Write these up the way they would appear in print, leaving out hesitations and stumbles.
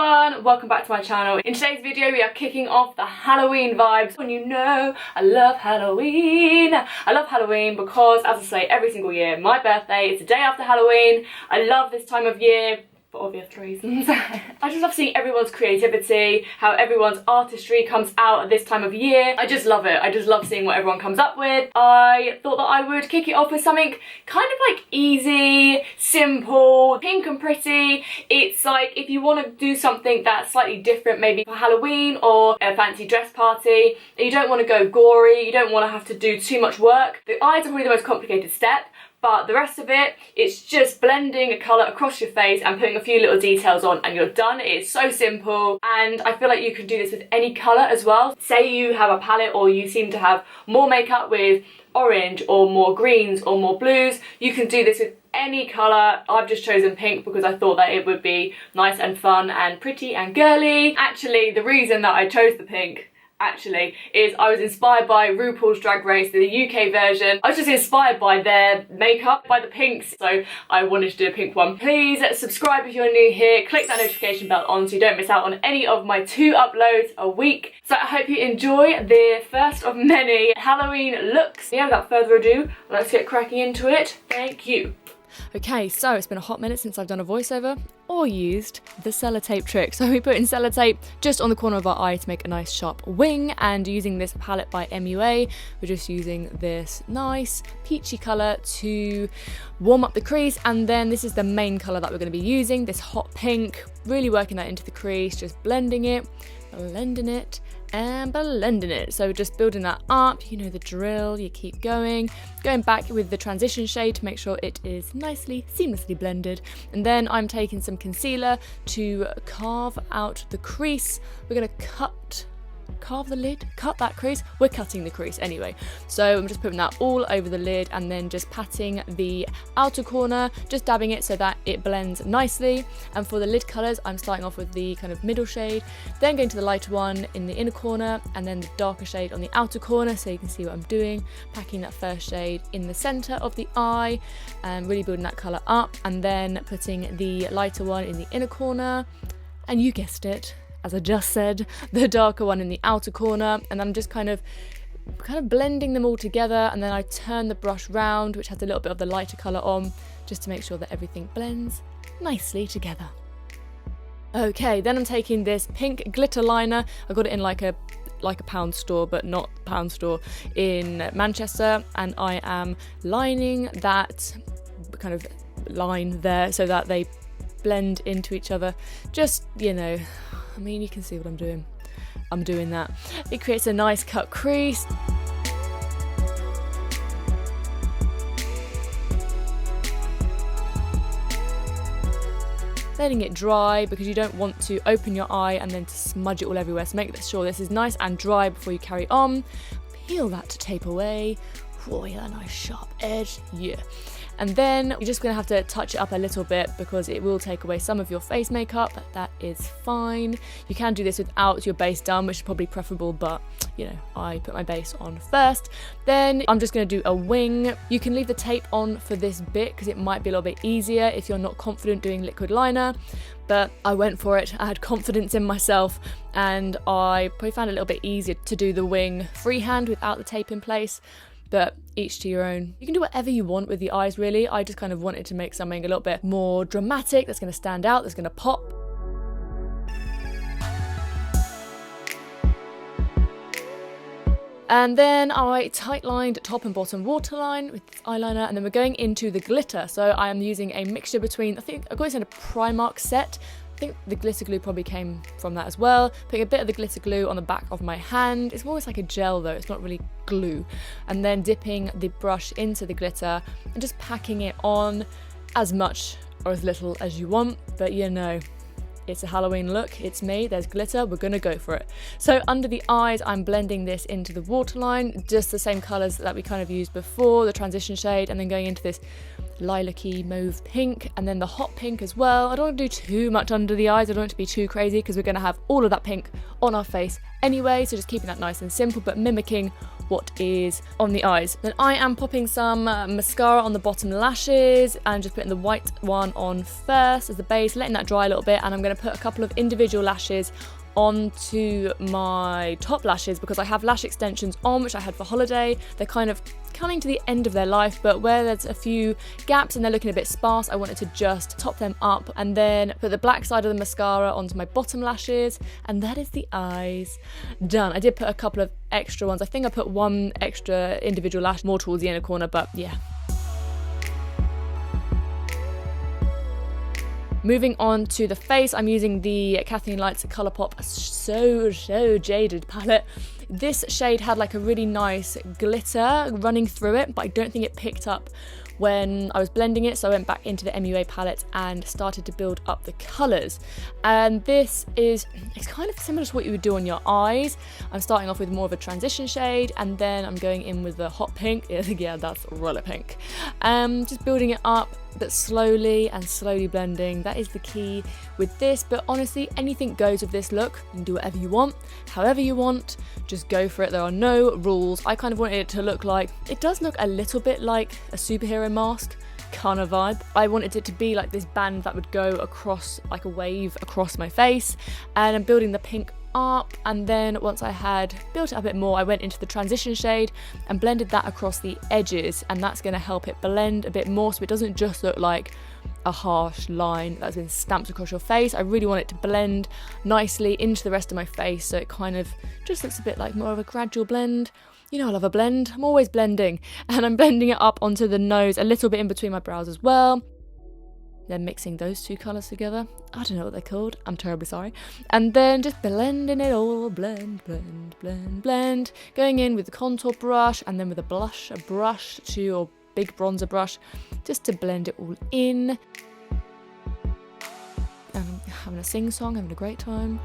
everyone, welcome back to my channel. In today's video we are kicking off the Halloween vibes. And you know I love Halloween. I love Halloween because, as I say every single year, my birthday is the day after Halloween. I love this time of year for obvious reasons. I just love seeing everyone's creativity, how everyone's artistry comes out at this time of year. I just love it. I just love seeing what everyone comes up with. I thought that I would kick it off with something kind of like easy, simple, pink and pretty. It's like if you want to do something that's slightly different, maybe for Halloween or a fancy dress party, and you don't want to go gory, you don't want to have to do too much work. The eyes are probably the most complicated step. But the rest of it, it's just blending a colour across your face and putting a few little details on and you're done. It is so simple, and I feel like you can do this with any colour as well. Say you have a palette or you seem to have more makeup with orange or more greens or more blues, you can do this with any colour. I've just chosen pink because I thought that it would be nice and fun and pretty and girly. Actually, the reason that I chose the pink is I was inspired by RuPaul's Drag Race, the UK version. I was just inspired by their makeup, by the pinks, so I wanted to do a pink one. Please subscribe if you're new here, click that notification bell on so you don't miss out on any of my 2 uploads a week. So I hope you enjoy the first of many Halloween looks. Yeah, without further ado, let's get cracking into it. Thank you. Okay, so it's been a hot minute since I've done a voiceover or used the sellotape trick. So we put in sellotape just on the corner of our eye to make a nice sharp wing, and using this palette by MUA, we're just using this nice peachy colour to warm up the crease, and then this is the main colour that we're going to be using, this hot pink, really working that into the crease, just blending it, blending it, and blending it. So just building that up, you know the drill, you keep going back with the transition shade to make sure it is nicely, seamlessly blended. And then I'm taking some concealer to carve out the crease. We're going to carve the lid, cut that crease. We're cutting the crease anyway. So I'm just putting that all over the lid and then just patting the outer corner, just dabbing it so that it blends nicely. And for the lid colours, I'm starting off with the kind of middle shade, then going to the lighter one in the inner corner, and then the darker shade on the outer corner, so you can see what I'm doing, packing that first shade in the centre of the eye and really building that colour up, and then putting the lighter one in the inner corner, and you guessed it, as I just said, the darker one in the outer corner, and I'm just kind of blending them all together, and then I turn the brush round, which has a little bit of the lighter colour on, just to make sure that everything blends nicely together. Okay, then I'm taking this pink glitter liner. I got it in like a pound store, but not pound store, in Manchester, and I am lining that kind of line there so that they blend into each other. Just, you know, I mean, you can see what I'm doing. I'm doing that. It creates a nice cut crease. Letting it dry, because you don't want to open your eye and then to smudge it all everywhere. So make sure this is nice and dry before you carry on. Peel that to tape away. Oh yeah, a nice sharp edge, yeah. And then you're just going to have to touch it up a little bit because it will take away some of your face makeup. That is fine. You can do this without your base done, which is probably preferable, but you know, I put my base on first. Then I'm just going to do a wing. You can leave the tape on for this bit because it might be a little bit easier if you're not confident doing liquid liner, but I went for it. I had confidence in myself, and I probably found it a little bit easier to do the wing freehand without the tape in place. But each to your own. You can do whatever you want with the eyes, really. I just kind of wanted to make something a little bit more dramatic, that's going to stand out, that's going to pop. And then I tight lined top and bottom waterline with eyeliner, and then we're going into the glitter. So I am using a mixture between, I think I got this in a Primark set. I think the glitter glue probably came from that as well. Putting a bit of the glitter glue on the back of my hand. It's almost like a gel though, it's not really glue. And then dipping the brush into the glitter and just packing it on as much or as little as you want. But you know, it's a Halloween look, it's me, there's glitter, we're gonna go for it. So under the eyes, I'm blending this into the waterline, just the same colours that we kind of used before, the transition shade, and then going into this lilac-y mauve pink, and then the hot pink as well. I don't want to do too much under the eyes, I don't want it to be too crazy because we're going to have all of that pink on our face anyway, so just keeping that nice and simple, but mimicking what is on the eyes. Then I am popping some mascara on the bottom lashes and just putting the white one on first as the base, letting that dry a little bit, and I'm going to put a couple of individual lashes onto my top lashes because I have lash extensions on, which I had for holiday. They're kind of coming to the end of their life, but where there's a few gaps and they're looking a bit sparse, I wanted to just top them up and then put the black side of the mascara onto my bottom lashes, and that is the eyes done. I did put a couple of extra ones. I think I put one extra individual lash more towards the inner corner, but yeah. Moving on to the face, I'm using the Kathleen Lights Colourpop So Jaded palette. This shade had like a really nice glitter running through it, but I don't think it picked up when I was blending it, so I went back into the MUA palette and started to build up the colours. And this is, it's kind of similar to what you would do on your eyes. I'm starting off with more of a transition shade, and then I'm going in with the hot pink. Yeah, that's roller pink. Just building it up, but slowly and slowly blending. That is the key with this, but honestly, anything goes with this look. You can do whatever you want, however you want, just go for it. There are no rules. I kind of wanted it to look like, it does look a little bit like a superhero mask kind of vibe. I wanted it to be like this band that would go across, like a wave across my face, and I'm building the pink up, and then once I had built it a bit more, I went into the transition shade and blended that across the edges, and that's going to help it blend a bit more so it doesn't just look like a harsh line that's been stamped across your face. I really want it to blend nicely into the rest of my face, so it kind of just looks a bit like more of a gradual blend. You know I love a blend, I'm always blending, and I'm blending it up onto the nose, a little bit in between my brows as well. Then mixing those two colours together. I don't know what they're called, I'm terribly sorry. And then just blending it all, blend, blend, blend, blend. Going in with the contour brush and then with a brush or big bronzer brush, just to blend it all in. And I'm having a sing-song, having a great time.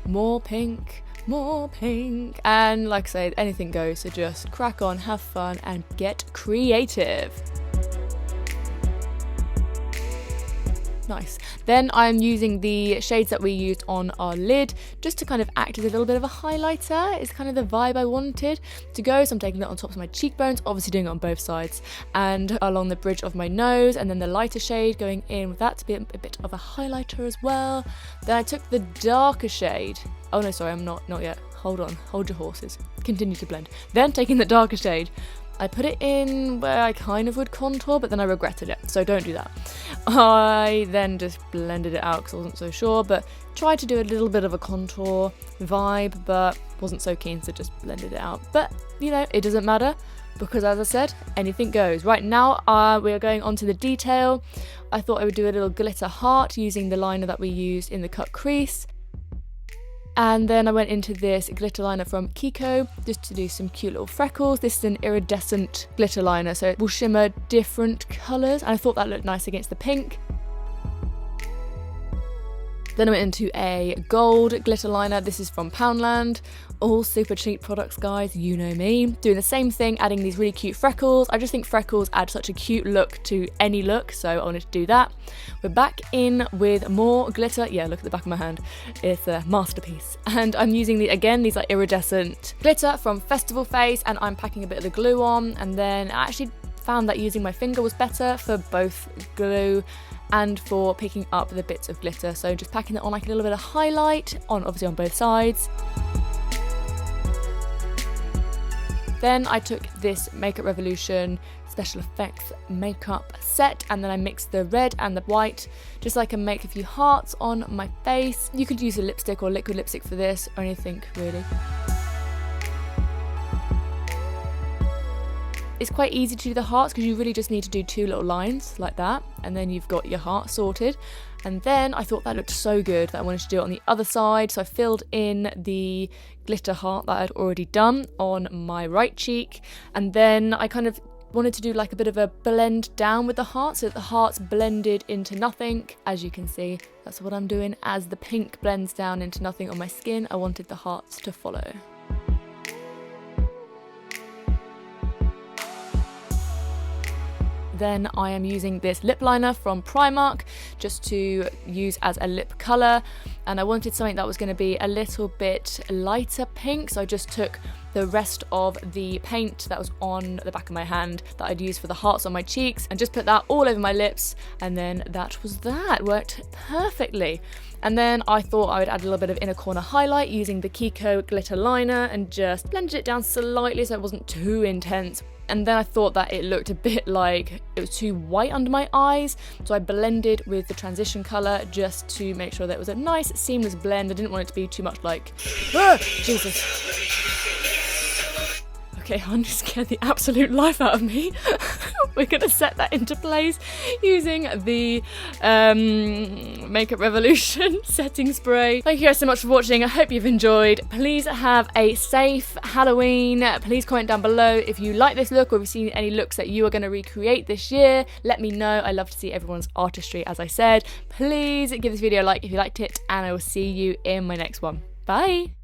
More pink, and like I said, anything goes, so just crack on, have fun and get creative. Nice. Then I'm using the shades that we used on our lid just to kind of act as a little bit of a highlighter. It's kind of the vibe I wanted to go, so I'm taking it on top of my cheekbones, obviously doing it on both sides, and along the bridge of my nose, and then the lighter shade going in with that to be a bit of a highlighter as well. Then I took the darker shade. Oh no, sorry, I'm not yet. Hold on, hold your horses. Continue to blend. Then taking the darker shade, I put it in where I kind of would contour, but then I regretted it, so don't do that. I then just blended it out because I wasn't so sure, but tried to do a little bit of a contour vibe, but wasn't so keen, so just blended it out. But, you know, it doesn't matter, because as I said, anything goes. Right now, we are going on to the detail. I thought I would do a little glitter heart using the liner that we used in the cut crease. And then I went into this glitter liner from Kiko just to do some cute little freckles. This is an iridescent glitter liner, so it will shimmer different colours, and I thought that looked nice against the pink. Then I went into a gold glitter liner. This is from Poundland. All super cheap products, guys, you know me. Doing the same thing, adding these really cute freckles. I just think freckles add such a cute look to any look, so I wanted to do that. We're back in with more glitter. Yeah, look at the back of my hand. It's a masterpiece. And I'm using, these like iridescent glitter from Festival Face, and I'm packing a bit of the glue on, and then I actually found that using my finger was better for both glue and for picking up the bits of glitter. So just packing it on like a little bit of highlight, obviously on both sides. Then I took this Makeup Revolution Special Effects makeup set, and then I mixed the red and the white just so I can make a few hearts on my face. You could use a lipstick or liquid lipstick for this, or anything really. It's quite easy to do the hearts because you really just need to do two little lines like that, and then you've got your heart sorted. And then I thought that looked so good that I wanted to do it on the other side, so I filled in the glitter heart that I'd already done on my right cheek, and then I kind of wanted to do like a bit of a blend down with the heart so that the hearts blended into nothing. As you can see, that's what I'm doing. As the pink blends down into nothing on my skin, I wanted the hearts to follow. Then I am using this lip liner from Primark just to use as a lip colour. and I wanted something that was going to be a little bit lighter pink, so I just took the rest of the paint that was on the back of my hand that I'd used for the hearts on my cheeks and just put that all over my lips, and then that was that. Worked perfectly. And then I thought I would add a little bit of inner corner highlight using the Kiko glitter liner and just blended it down slightly so it wasn't too intense. And then I thought that it looked a bit like it was too white under my eyes, so I blended with the transition colour just to make sure that it was a nice seamless blend. I didn't want it to be too much like, ah, Jesus. Okay, hon, just scared the absolute life out of me. We're going to set that into place using the Makeup Revolution setting spray. Thank you guys so much for watching. I hope you've enjoyed. Please have a safe Halloween. Please comment down below if you like this look or if you've seen any looks that you are going to recreate this year. Let me know. I love to see everyone's artistry, as I said. Please give this video a like if you liked it, and I will see you in my next one. Bye!